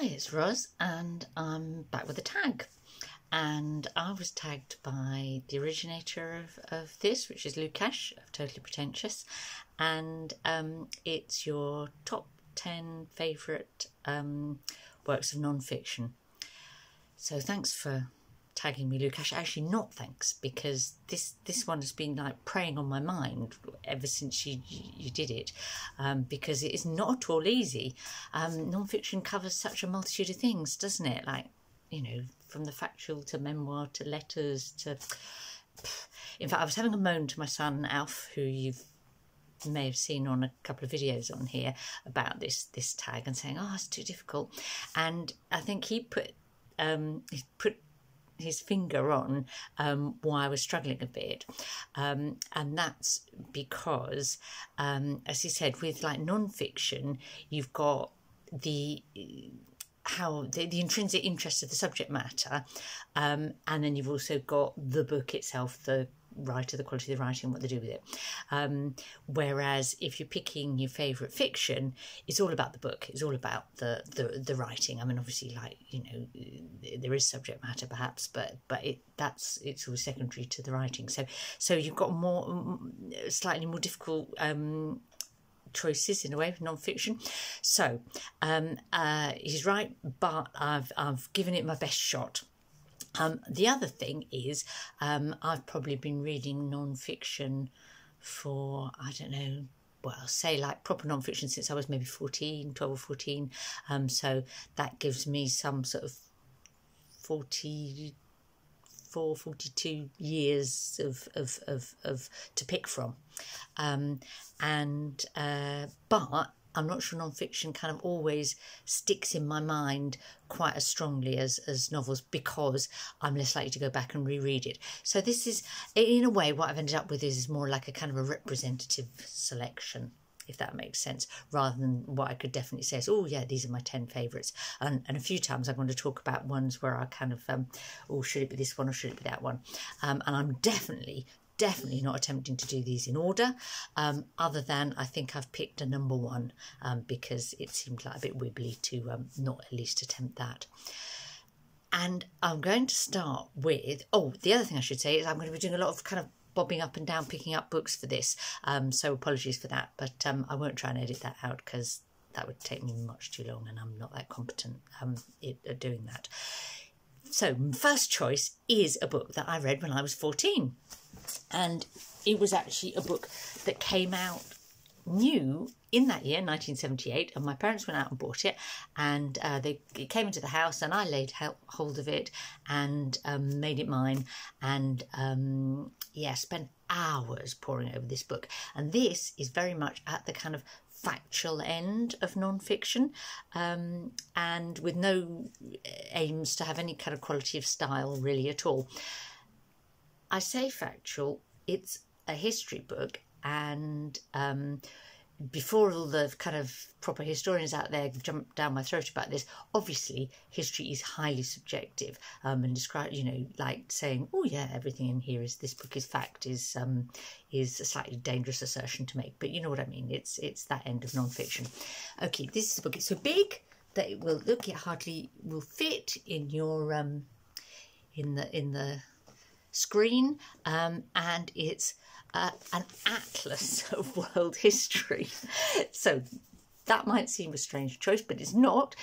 Hi, it's Roz, and I'm back with a tag. And I was tagged by the originator of this, which is Lukas of Totally Pretentious, and it's your top 10 favourite works of non-fiction. So thanks for tagging me, Lukas. Actually, not thanks, because this one has been like preying on my mind ever since you did it, because it is not at all easy. Non-fiction covers such a multitude of things, doesn't it? Like, you know, from the factual to memoir to letters to... In fact, I was having a moan to my son Alf, who you may have seen on a couple of videos on here about this tag, and saying, oh, it's too difficult. And I think he put his finger on why I was struggling a bit, and that's because, as he said, with like non-fiction, you've got the intrinsic interest of the subject matter, and then you've also got the book itself, the writer, the quality of the writing, what they do with it. Whereas if you're picking your favourite fiction, it's all about the book. It's all about the writing. I mean, obviously, like, you know, there is subject matter perhaps, but it's all secondary to the writing. So you've got slightly more difficult choices in a way with non-fiction. So he's right, but I've given it my best shot. The other thing is, I've probably been reading non-fiction for, I don't know, well, say like proper non-fiction since I was maybe 12 or 14. So that gives me some sort of 44, 42 years of to pick from. But I'm not sure non-fiction kind of always sticks in my mind quite as strongly as novels, because I'm less likely to go back and reread it. So this is, in a way, what I've ended up with is more like a kind of a representative selection, if that makes sense, rather than what I could definitely say is, oh yeah, these are my 10 favourites. And a few times I'm going to talk about ones where I kind of, oh, should it be this one or should it be that one? And I'm definitely not attempting to do these in order, other than I think I've picked a number one, because it seemed like a bit wibbly to not at least attempt that. And I'm going to start with, oh, the other thing I should say is I'm going to be doing a lot of kind of bobbing up and down, picking up books for this, so apologies for that, but I won't try and edit that out, because that would take me much too long, and I'm not that competent at doing that. So first choice is a book that I read when I was 14. And it was actually a book that came out new in that year, 1978, and my parents went out and bought it, and it came into the house, and I laid hold of it and made it mine, and yeah, spent hours poring over this book. And this is very much at the kind of factual end of non-fiction, and with no aims to have any kind of quality of style really at all. I say factual, it's a history book, and before all the kind of proper historians out there jump down my throat about this, obviously history is highly subjective, and describe, you know, like saying, oh yeah, everything in here is, this book is fact, is a slightly dangerous assertion to make, but you know what I mean. It's that end of non-fiction. Okay, this is a book. It's so big that it will look, it hardly will fit in your in the screen, and it's an atlas of world history. So that might seem a strange choice, but it's not.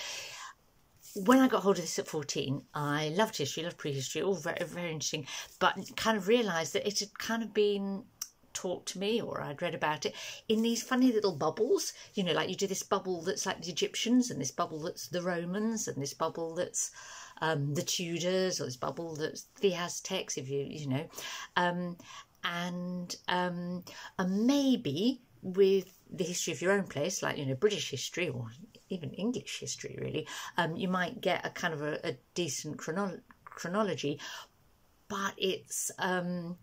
When I got hold of this at 14, I loved history, loved prehistory, all very, very interesting, but kind of realised that it had kind of been taught to me, or I'd read about it, in these funny little bubbles. You know, like you do this bubble that's like the Egyptians, and this bubble that's the Romans, and this bubble that's the Tudors, or this bubble that's the Aztecs, if you know, and maybe with the history of your own place, like, you know, British history or even English history, really, you might get a kind of a decent chronology, but it's a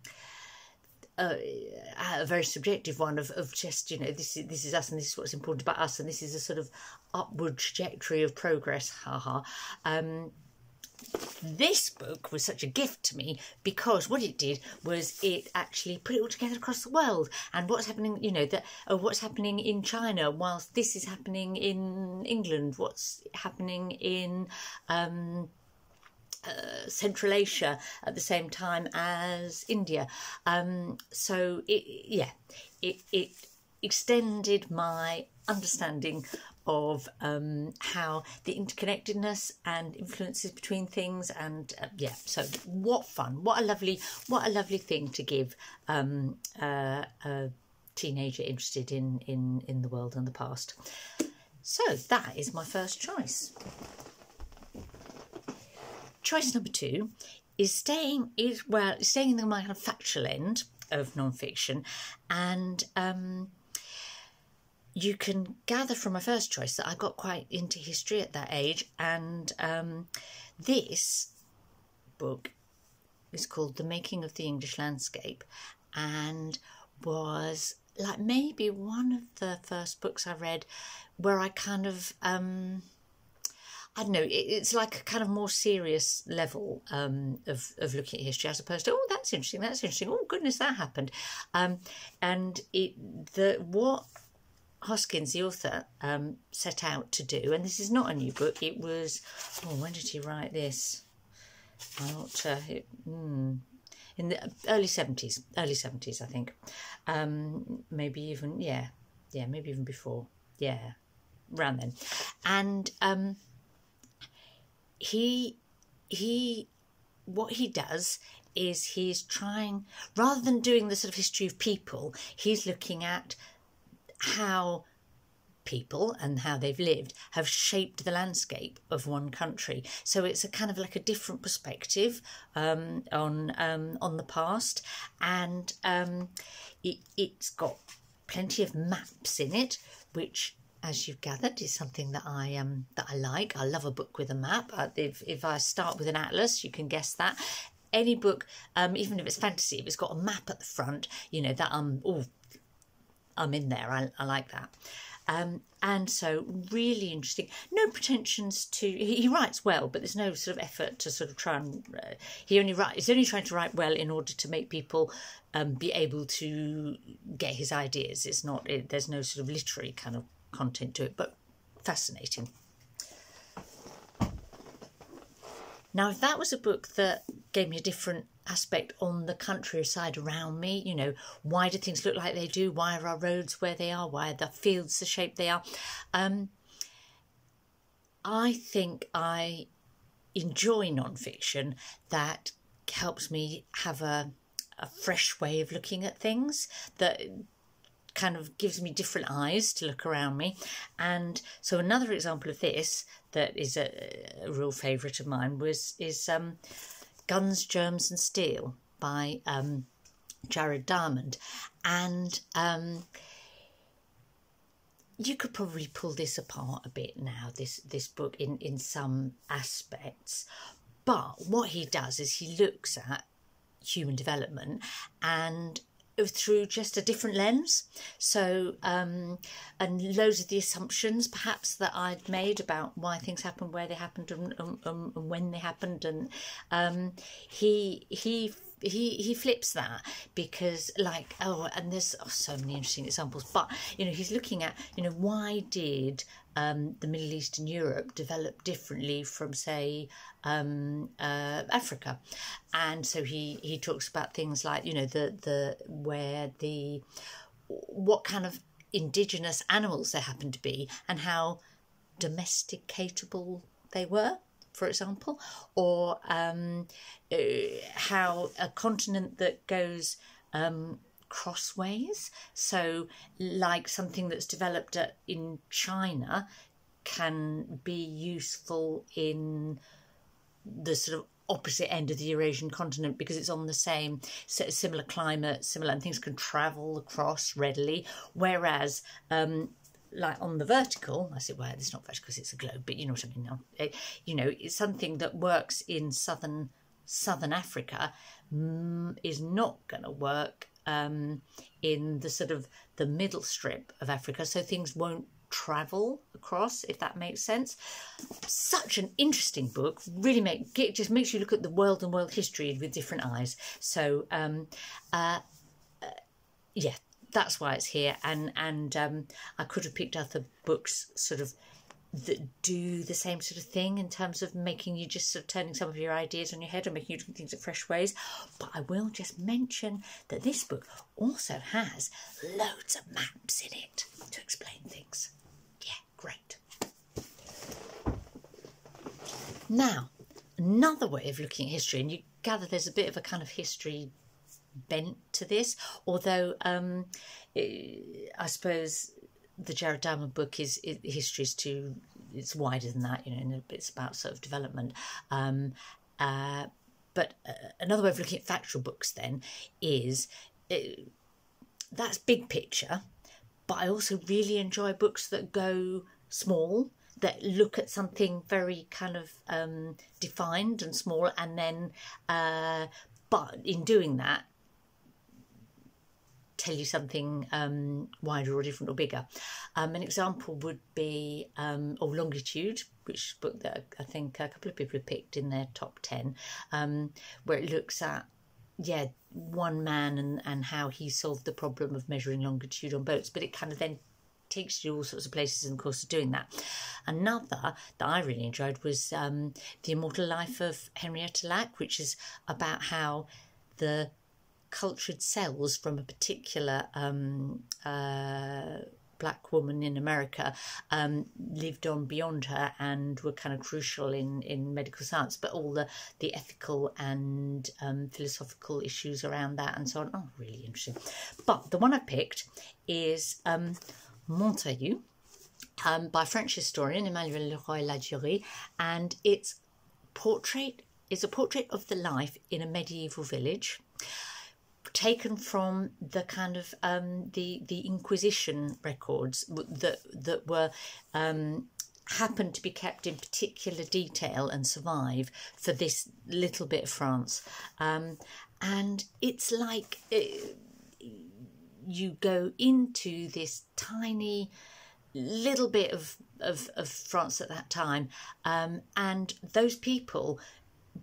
very subjective one of just, you know, this is us, and this is what's important about us, and this is a sort of upward trajectory of progress, haha. this book was such a gift to me because what it did was it actually put it all together across the world, and what's happening, you know, what's happening in China whilst this is happening in England, what's happening in Central Asia at the same time as India. So it extended my understanding of how the interconnectedness and influences between things, and so what fun, what a lovely thing to give a teenager interested in the world and the past. So that is my first choice. Choice number 2 is staying in the my kind of factual end of non-fiction, and you can gather from my first choice that I got quite into history at that age, and this book is called The Making of the English Landscape, and was like maybe one of the first books I read where I kind of I don't know, it's like a kind of more serious level of looking at history, as opposed to, oh, that's interesting, oh goodness, that happened. And what Hoskins, the author, set out to do, and this is not a new book, it was, when did he write this? In the early 70s, I think. Maybe even, maybe even before, around then. And what he does is he's trying, rather than doing the sort of history of people, he's looking at how people and how they've lived have shaped the landscape of one country. So it's a kind of like a different perspective on the past, and it's got plenty of maps in it, which, as you've gathered, is something that I like. I love a book with a map. If I start with an atlas, you can guess that. Any book, even if it's fantasy, if it's got a map at the front, you know, that I'm in there. I like that. And so really interesting. No pretensions to, he writes well, but there's no sort of effort to sort of try and, he's only trying to write well in order to make people be able to get his ideas. It's not, there's no sort of literary kind of content to it, but fascinating. Now, if that was a book that gave me a different aspect on the countryside around me, you know, why do things look like they do? Why are our roads where they are? Why are the fields the shape they are? I think I enjoy non-fiction that helps me have a fresh way of looking at things, that kind of gives me different eyes to look around me. And so another example of this that is a real favourite of mine is Guns, Germs and Steel by Jared Diamond. And you could probably pull this apart a bit now, this book in some aspects, but what he does is he looks at human development and through just a different lens. So and loads of the assumptions perhaps that I'd made about why things happened, where they happened, and when they happened, and he flips that, because like, and there's so many interesting examples, but you know, he's looking at, you know, why did the Middle East and Europe develop differently from, say, Africa. And so he talks about things like, you know, what kind of indigenous animals there happened to be and how domesticatable they were, for example, or how a continent that goes crossways, so like something that's developed in China can be useful in the sort of opposite end of the Eurasian continent, because it's on the same similar climate, and things can travel across readily, whereas like on the vertical, I say, well, it's not vertical because it's a globe, but you know what I mean now. You know, it's something that works in southern Africa is not going to work in the sort of the middle strip of Africa, so things won't travel across, if that makes sense. Such an interesting book, really just makes you look at the world and world history with different eyes. So yeah, that's why it's here. And I could have picked other books sort of that do the same sort of thing in terms of making you just sort of turning some of your ideas on your head and making you do things in fresh ways. But I will just mention that this book also has loads of maps in it to explain things. Yeah, great. Now, another way of looking at history, and you gather there's a bit of a kind of history bent to this, although I suppose the Jared Diamond book is history is too, it's wider than that, you know, and it's about sort of development. But another way of looking at factual books then is that's big picture, but I also really enjoy books that go small, that look at something very kind of defined and small, and then but in doing that tell you something wider or different or bigger. An example would be Longitude, which is a book that I think a couple of people have picked in their top 10, where it looks at, yeah, one man and how he solved the problem of measuring longitude on boats, but it kind of then takes you all sorts of places in the course of doing that. Another that I really enjoyed was The Immortal Life of Henrietta Lack, which is about how the cultured cells from a particular black woman in America lived on beyond her and were kind of crucial in medical science, but all the ethical and philosophical issues around that and so on. Oh, really interesting. But the one I picked is Montaillou by French historian Emmanuel Ladurie, and it's a portrait of the life in a medieval village, taken from the kind of the Inquisition records that were happened to be kept in particular detail and survive for this little bit of France, and it's like you go into this tiny little bit of France at that time, and those people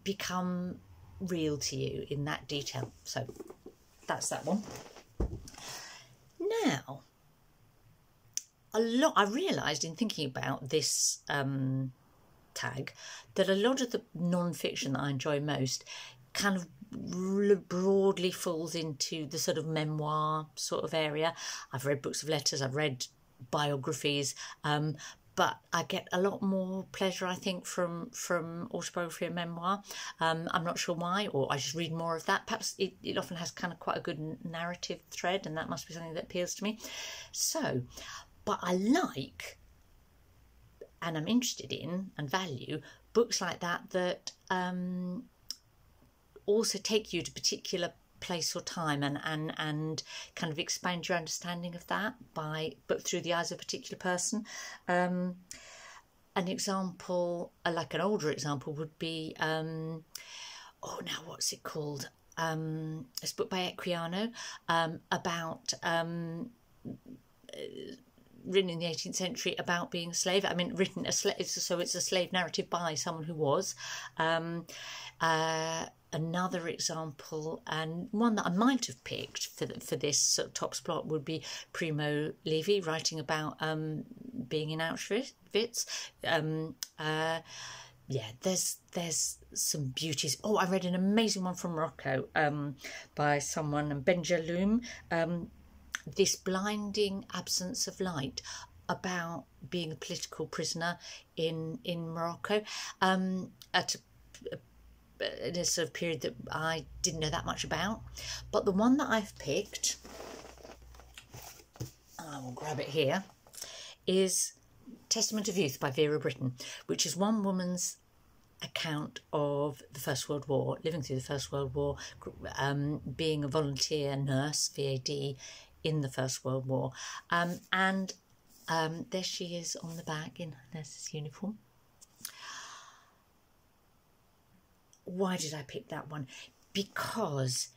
become real to you in that detail. So that's that one. Now, I realised in thinking about this tag that a lot of the non-fiction that I enjoy most kind of broadly falls into the sort of memoir sort of area. I've read books of letters, I've read biographies, but I get a lot more pleasure, I think, from autobiography and memoir. I'm not sure why, or I just read more of that. Perhaps it often has kind of quite a good narrative thread, and that must be something that appeals to me. So, but I like, and I'm interested in and value books like that also take you to a particular place or time and kind of expand your understanding of that but through the eyes of a particular person. An example, like an older example, would be what's it called? This book by Equiano about written in the 18th century about being a slave. I mean, so it's a slave narrative by someone who was. Another example, and one that I might have picked for this sort of top spot, would be Primo Levi writing about being in Auschwitz. There's some beauties. Oh, I read an amazing one from Morocco by someone, Benjaloum, This Blinding Absence of Light, about being a political prisoner in Morocco at in a sort of period that I didn't know that much about. But the one that I've picked, I will grab it here, is Testament of Youth by Vera Brittain, which is one woman's account of the First World War, living through the First World War, being a volunteer nurse, VAD, in the First World War. And there she is on the back in her nurse's uniform. Why did I pick that one? Because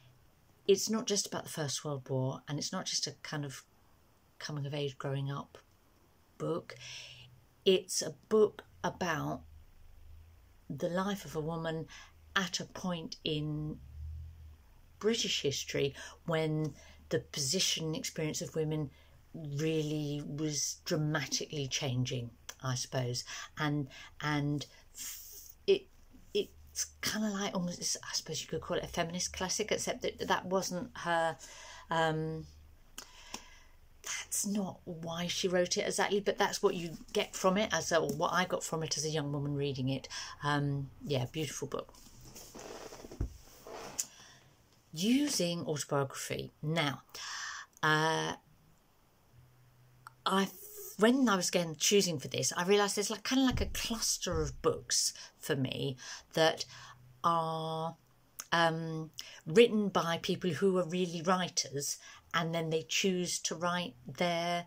it's not just about the First World War, and it's not just a kind of coming of age, growing up book. It's a book about the life of a woman at a point in British history when the position and experience of women really was dramatically changing, I suppose, and it's kind of like almost, I suppose you could call it a feminist classic, except that that wasn't her. That's not why she wrote it exactly, but that's what you get from it, or what I got from it as a young woman reading it. Yeah, beautiful book. Using autobiography. Now, when I was again choosing for this, I realised there's kind of like a cluster of books for me that are written by people who are really writers, and then they choose to write their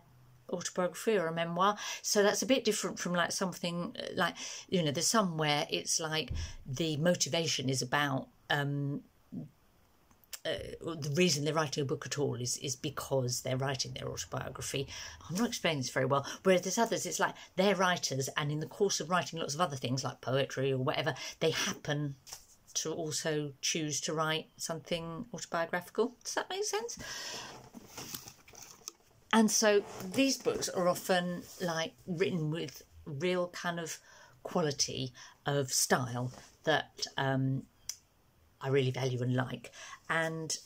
autobiography or a memoir. So that's a bit different from like something like, you know, there's some where it's like the motivation is about the reason they're writing a book at all is because they're writing their autobiography. I'm not explaining this very well. Whereas there's others, it's like they're writers, and in the course of writing lots of other things like poetry or whatever, they happen to also choose to write something autobiographical. Does that make sense? And so these books are often like written with real kind of quality of style that I really value and like. And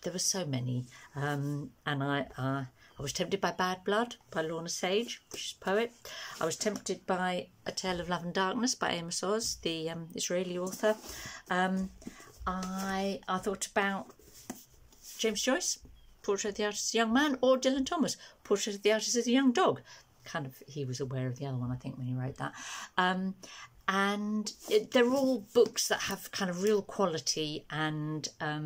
there were so many, and I was tempted by Bad Blood by Lorna Sage, which is a poet. I was tempted by A Tale of Love and Darkness by Amos Oz, the Israeli author. I thought about James Joyce, Portrait of the Artist as a Young Man, or Dylan Thomas, Portrait of the Artist as a Young Dog. Kind of, he was aware of the other one, I think, when he wrote that. And they're all books that have kind of real quality and are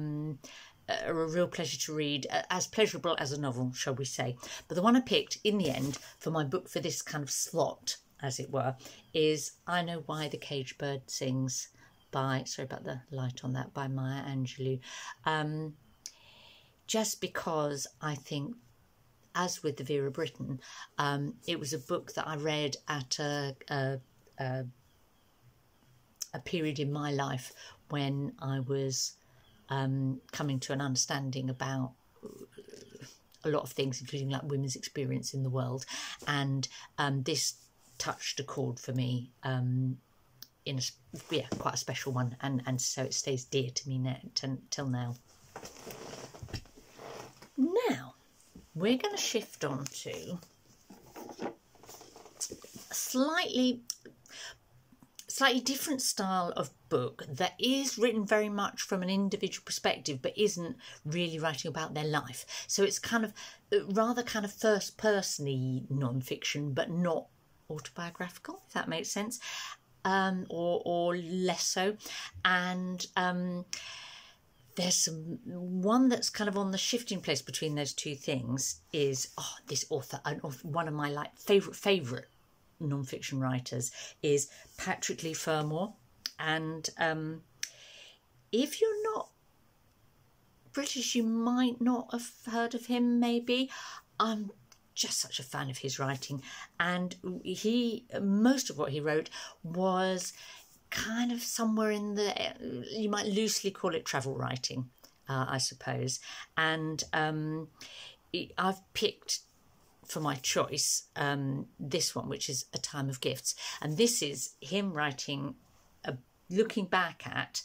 a real pleasure to read, as pleasurable as a novel, shall we say. But the one I picked in the end for my book for this kind of slot, as it were, is I Know Why the Caged Bird Sings by, sorry about the light on that, by Maya Angelou. Just because I think, as with the Vera Britton, it was a book that I read at a period in my life when I was coming to an understanding about a lot of things, including like women's experience in the world, and this touched a chord for me in quite a special one, and so it stays dear to me till now. Now we're going to shift on to a slightly different style of book that is written very much from an individual perspective, but isn't really writing about their life. So it's kind of rather kind of first-person-y non-fiction, but not autobiographical, if that makes sense, or less so. And there's one that's kind of on the shifting place between those two things is this author, one of my like favourite non-fiction writers is Patrick Leigh Fermor. And if you're not British, you might not have heard of him, maybe. I'm just such a fan of his writing, and most of what he wrote was kind of somewhere in the, you might loosely call it travel writing, I suppose. And I've picked for my choice this one, which is A Time of Gifts, and this is him writing, looking back at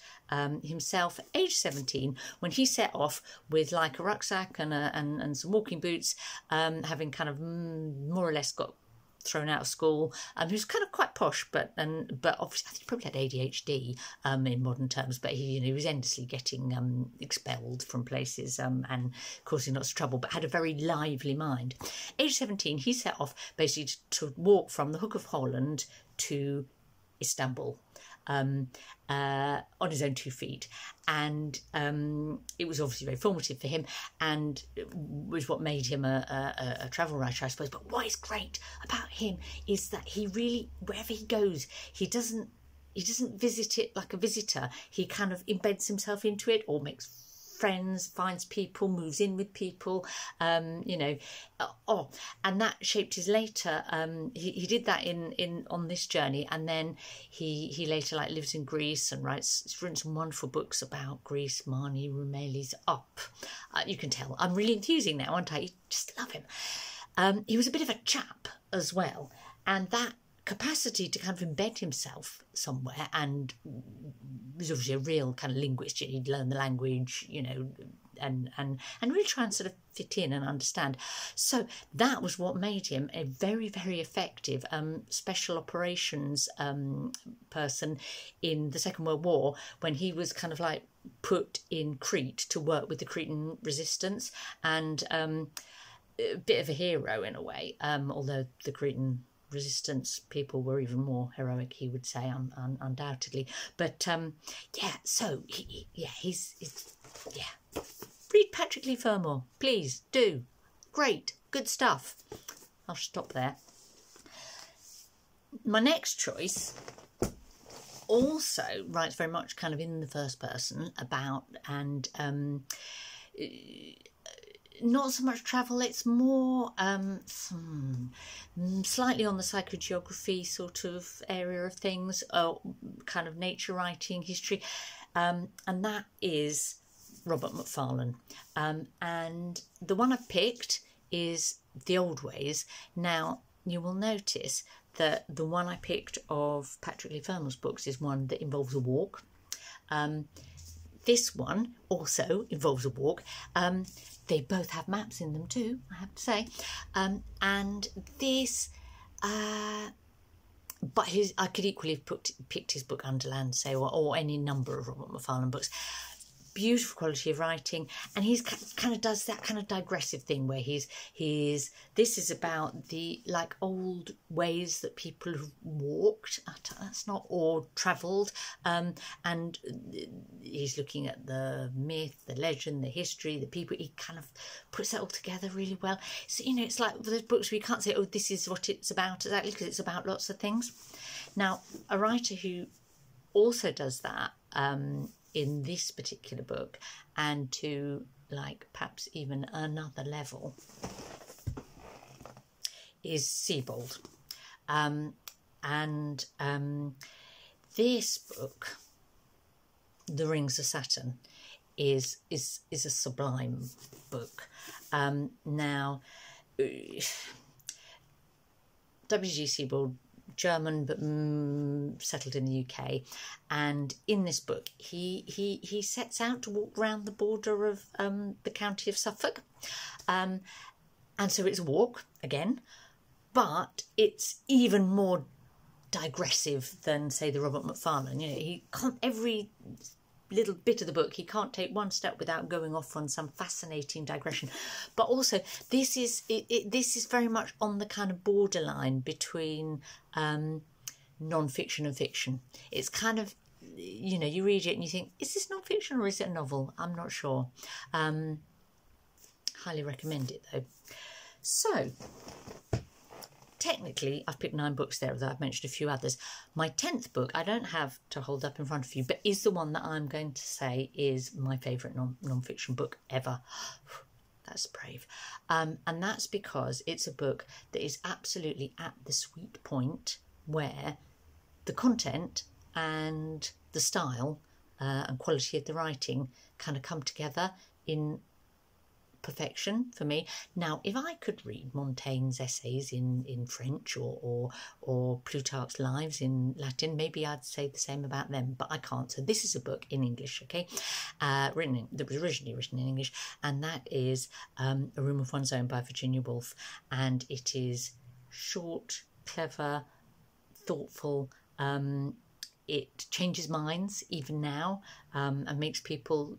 himself at age 17 when he set off with like a rucksack and some walking boots, having kind of more or less got thrown out of school. He was kind of quite posh, but obviously I think he probably had ADHD in modern terms, but he was endlessly getting expelled from places and causing lots of trouble, but had a very lively mind. Age 17, he set off basically to walk from the Hook of Holland to Istanbul on his own 2 feet, and it was obviously very formative for him, and it was what made him a travel writer, I suppose. But what is great about him is that he really, wherever he goes, he doesn't visit it like a visitor. He kind of embeds himself into it, or makes friends, finds people, moves in with people, you know. And that shaped his later. He did that in on this journey, and then he later like lives in Greece and he's written some wonderful books about Greece. Marnie Rumeli's Up. You can tell I'm really enthusing now, aren't I? You just love him. He was a bit of a chap as well, and that capacity to kind of embed himself somewhere, and was obviously a real kind of linguist. He'd learn the language, you know, and really try and sort of fit in and understand. So that was what made him a very, very effective special operations person in the Second World War, when he was kind of like put in Crete to work with the Cretan resistance, and a bit of a hero in a way, although the Cretan resistance people were even more heroic, he would say, undoubtedly. But yeah, so he's read Patrick Leigh Fermor, please do. Great, good stuff. I'll stop there. My next choice also writes very much kind of in the first person about, and not so much travel, it's more slightly on the psychogeography sort of area of things, kind of nature writing, history, and that is Robert Macfarlane. And the one I've picked is The Old Ways. Now, you will notice that the one I picked of Patrick Leigh Fermor's books is one that involves a walk. This one also involves a walk. They both have maps in them too, I have to say. And this, but I could equally have picked his book Underland, say, or any number of Robert Macfarlane books. Beautiful quality of writing, and he's kind of does that kind of digressive thing where this is about the like old ways that people have walked, that's not, or travelled, and he's looking at the myth, the legend, the history, the people. He kind of puts that all together really well. So, you know, it's like those books where you can't say, oh, this is what it's about exactly, because it's about lots of things. Now, a writer who also does that in this particular book, and to like perhaps even another level, is Sebald. This book, The Rings of Saturn, is a sublime book. Now, W.G. Sebald, German but settled in the UK, and in this book he sets out to walk around the border of the county of Suffolk, and so it's a walk again, but it's even more digressive than, say, the Robert Macfarlane. You know, he can't, every little bit of the book, he can't take one step without going off on some fascinating digression. But also this is very much on the kind of borderline between non-fiction and fiction. It's kind of, you know, you read it and you think, is this non-fiction or is it a novel? I'm not sure. Highly recommend it though. So technically, I've picked 9 books there, although I've mentioned a few others. My 10th book, I don't have to hold up in front of you, but is the one that I'm going to say is my favourite non-fiction book ever. That's brave. And that's because it's a book that is absolutely at the sweet point where the content and the style and quality of the writing kind of come together in perfection for me. Now, if I could read Montaigne's essays in French or Plutarch's Lives in Latin, maybe I'd say the same about them, but I can't. So this is a book in English, okay, that was originally written in English, and that is A Room of One's Own by Virginia Woolf, and it is short, clever, thoughtful. It changes minds even now, and makes people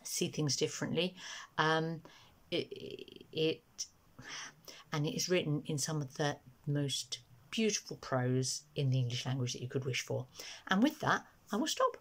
see things differently. It is written in some of the most beautiful prose in the English language that you could wish for. And with that, I will stop.